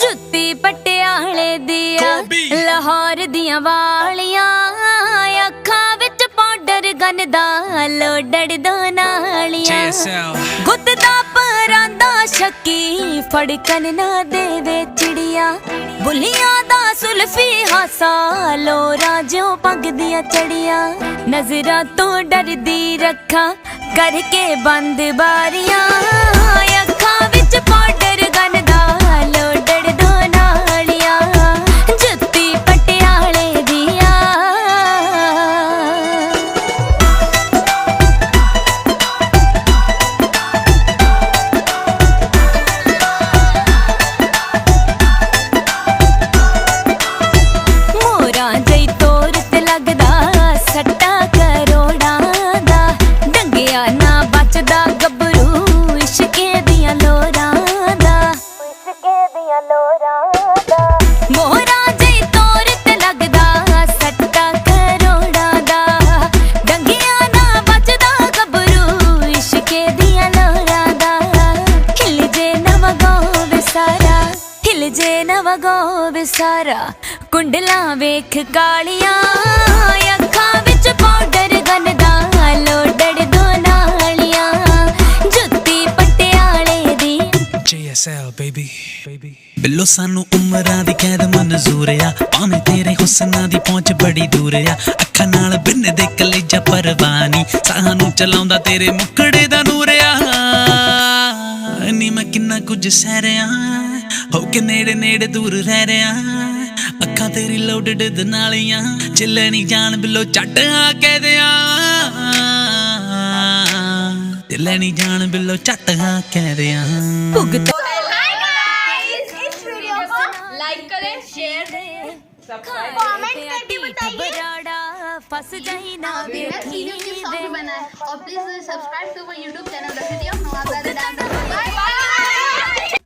जुत्ती पटियाले दिया लाहौर दिया वालियां अखां विच पाउडर गनदा लोडड़ दो नालियां JSL गुत दा परांदा शक्की फड़कन ना देवे चिड़िया बुलियां दा सुल्फी हासा लोरा जो पग दिया चढ़िया नजरा तो डरदी रखा करके बंद बारियां अखां विच पाउडर गनदा लोडड़ दो नालियां जुत्ती पटियाले दिया मोरा जई तोर ते लगदा सट्टा करोड़ां दा डंगिया ना बचदा गबरू इश्के दियां लोरां दा मोरा जई तोर ते लगदा सट्टा करोड़ां दा डंगिया ना बचदा गबरू इश्के दियां लोरां दा हिल जे नवा गो सारा हिल जे नवा गो सारा कुंडला वेख कालियां अखां विच पाउडर गनदा लोडड़ दो नालियां जुत्ती पटियाले दी JSL baby बिल्लो सानू उमरां दी कैद मंजूर आ भावें तेरे हुस्नां दी पहुंच बड़ी दूर आ अखां नाल बिन दे कलेजा परवानी सानू चलाउंदा तेरे मुखड़े दा नूर आ नी मैं किन्ना कुछ सह रहा हो के नेड़े नेड़े दूर रह रहा अखां तेरी लोडड दे नालियां चिल्ले नी जान बिल्लो झट आ कह दियां चिल्ले नी जान बिल्लो झट आ कह दियां भुगतो लाइक करें, शेयर कमेंट करके बताइए फंस जाई ना और please subscribe to my YouTube channel the city of Nawabzade dance.